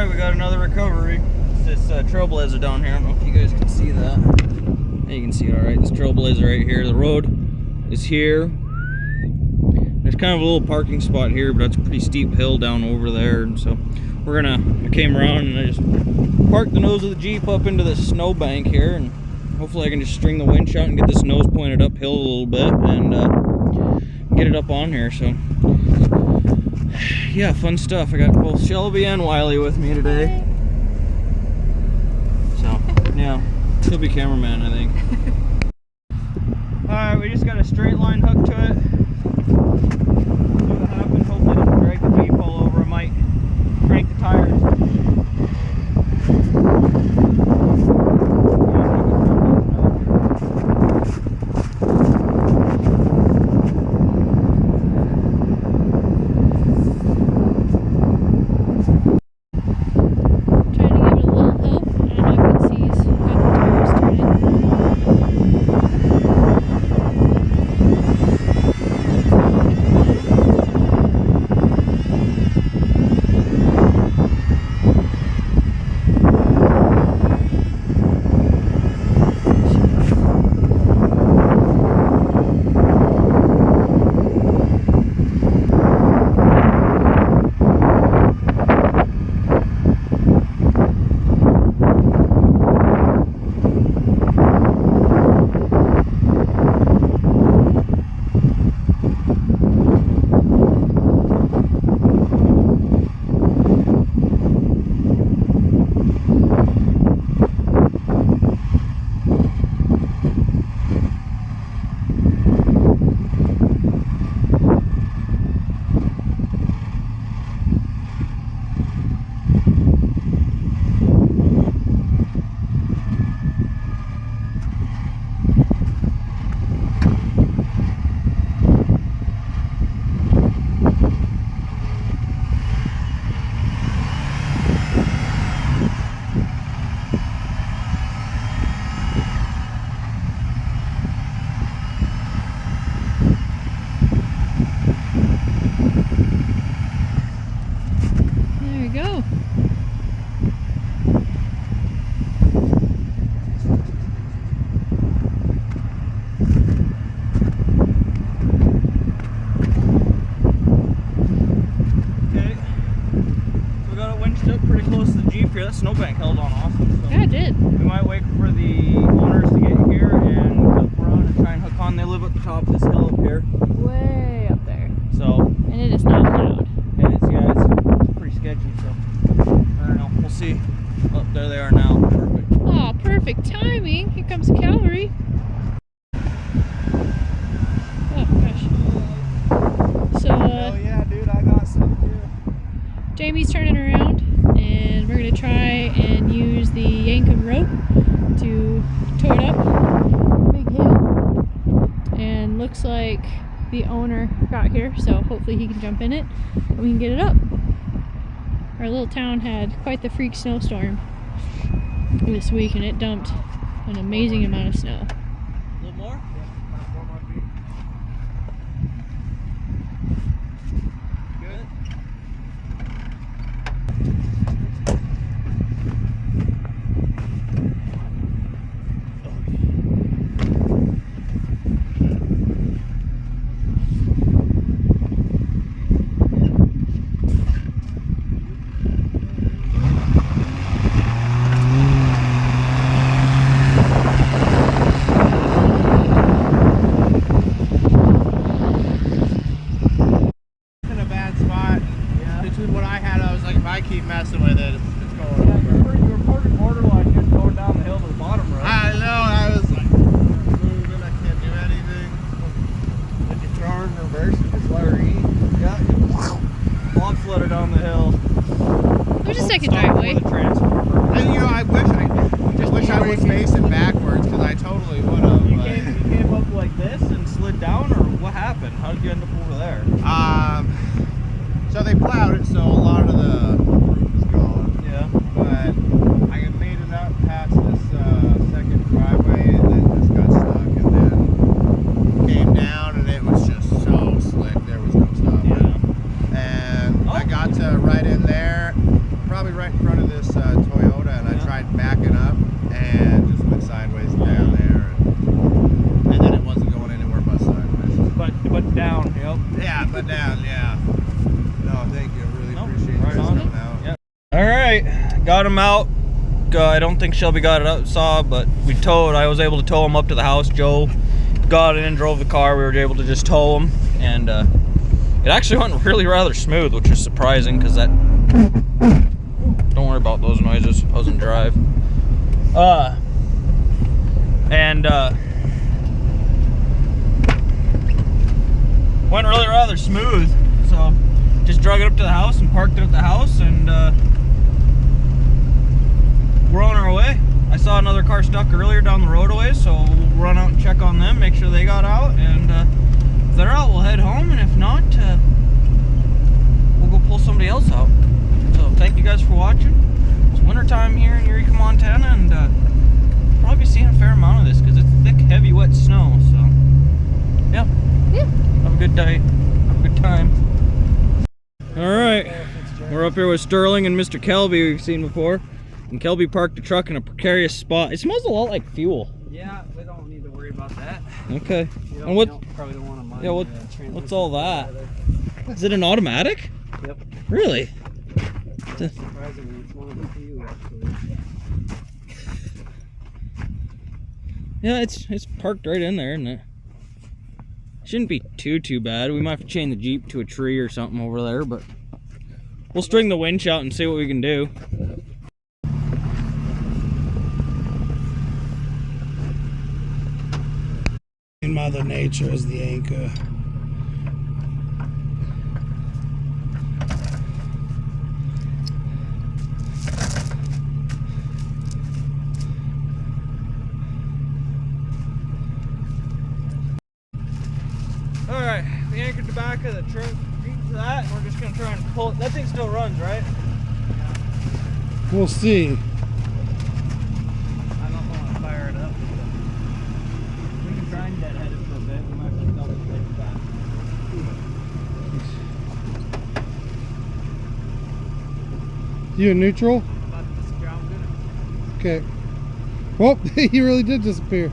Alright, we got another recovery. It's this Trailblazer down here. I don't know if you guys can see that. Yeah, you can see it alright. This Trailblazer right here. The road is here. There's kind of a little parking spot here, but it's a pretty steep hill down over there. And so I came around and I just parked the nose of the Jeep up into this snowbank here. And hopefully I can just string the winch out and get this nose pointed uphill a little bit and get it up on here. So yeah, fun stuff. I got both Shelby and Wiley with me today. So yeah, he'll be cameraman, I think. Alright, we just got a straight line hook to it. See what happens. Hopefully it doesn't drag the Jeep all over. It might crank the tires. That snowbank held on awesome. So yeah, it did. We might wait for the owners to get here and look around and try and hook on. They live at the top of this hill up here. Way up there. So. And it is not plowed. And it's pretty sketchy. So I don't know. We'll see. Oh, there they are now. Perfect. Oh, perfect timing. Here comes the cavalry. Oh gosh. So. Oh yeah, dude, I got some too. Jamie's turning around. And we're going to try and use the Yankum rope to tow it up. Big hill. And looks like the owner got here, so hopefully he can jump in it and we can get it up. Our little town had quite the freak snowstorm this week and it dumped an amazing amount of snow. A little more? Yeah, 4 more feet. Good. I keep messing with it, it's going over. You were pretty borderline just going down the hill to the bottom road. I know, I was like, moving, I can't do anything. If you throw her in reverse and just let her eat, yeah, you bobsled her down the hill. There's a second driveway. The transformer. And you know, I wish I was facing backwards, because I totally would have. You came up like this and slid down, or what happened? How did you end up over there? So they plowed it, so a lot of the roof is gone. Yeah. But I made it up past this second driveway, and then just got stuck, and then came down, and it was just so slick. There was no stopping. Yeah. And I got to right in there, probably right in front of this Toyota, and I tried backing up and just went sideways down there, and then it wasn't going anywhere but sideways. But down, yep. Yeah, but down, yeah. No, thank you. I really appreciate you right guys on. coming out. Yep. All right, got him out. I don't think Shelby got it up, but we towed. I was able to tow him up to the house. Joe got in and drove the car. We were able to just tow him, and it actually went really rather smooth, which is surprising because that. Don't worry about those noises. I was in drive. Went really rather smooth. So just drug it up to the house and parked it at the house, and we're on our way. I saw another car stuck earlier down the road a ways, so we'll run out and check on them, make sure they got out, and if they're out, we'll head home, and if not, we'll go pull somebody else out. So thank you guys for watching. It's wintertime here in Eureka, Montana, and probably be seeing a fair amount of this because it's thick, heavy, wet snow. So yeah, have a good day, have a good time. All right, we're up here with Sterling and Mr. Kelby we've seen before. And Kelby parked the truck in a precarious spot. It smells a lot like fuel. Yeah, we don't need to worry about that. Okay. And what? Probably don't want to mind. Yeah. What's all that? Is it an automatic? Yep. Really? Surprisingly, it's one of the few actually. Yeah, it's parked right in there, isn't it? Shouldn't be too bad. We might have to chain the Jeep to a tree or something over there, but we'll string the winch out and see what we can do. Mother Nature is the anchor. Alright, we anchored the back of the truck to that, and we're just gonna try and pull it. That thing still runs, right? We'll see. I don't want to fire it up. We can try and deadhead it for a bit. We might have to double click that. You in neutral? About to ground it. Okay. Well, he really did disappear.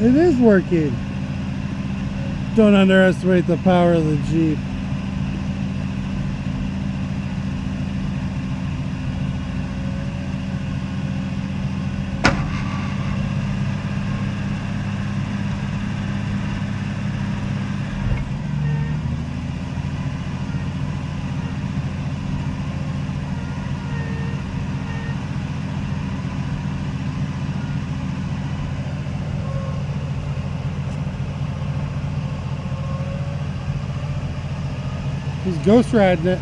It is working. Don't underestimate the power of the Jeep. He's ghost riding it.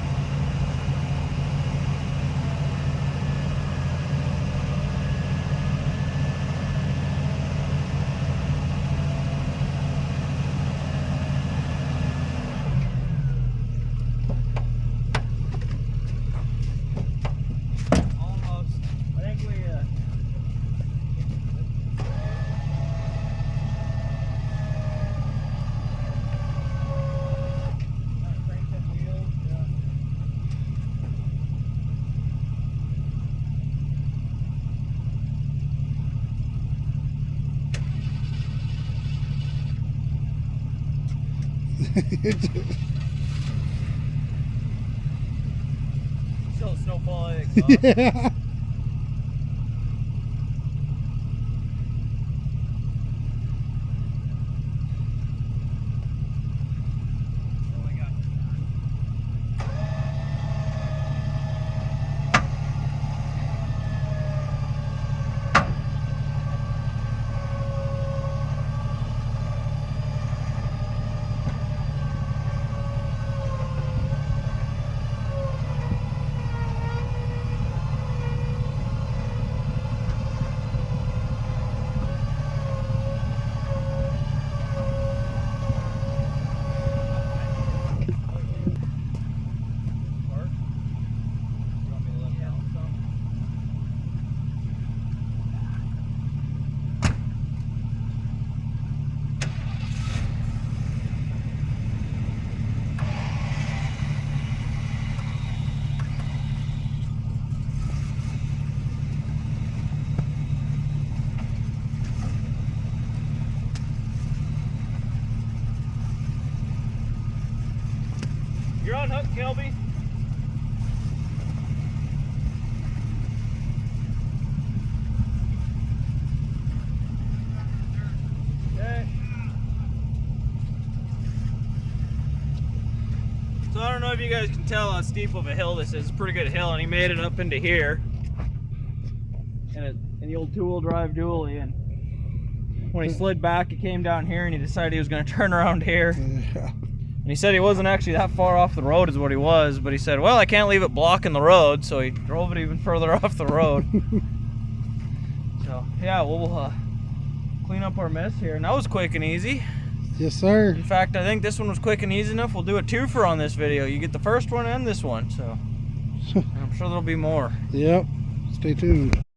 Almost. I think we still a snowfall egg. Yeah. You're on hook, Kelby. Okay. So I don't know if you guys can tell how steep of a hill this is. It's a pretty good hill, and he made it up into here. In the old two-wheel drive dually, and when he slid back, he came down here and he decided he was going to turn around here. Yeah. And he said he wasn't actually that far off the road is what he was, but he said, well, I can't leave it blocking the road, so he drove it even further off the road. So, yeah, we'll clean up our mess here. And that was quick and easy. Yes, sir. In fact, I think this one was quick and easy enough. We'll do a twofer on this video. You get the first one and this one, so I'm sure there'll be more. Yep. Stay tuned.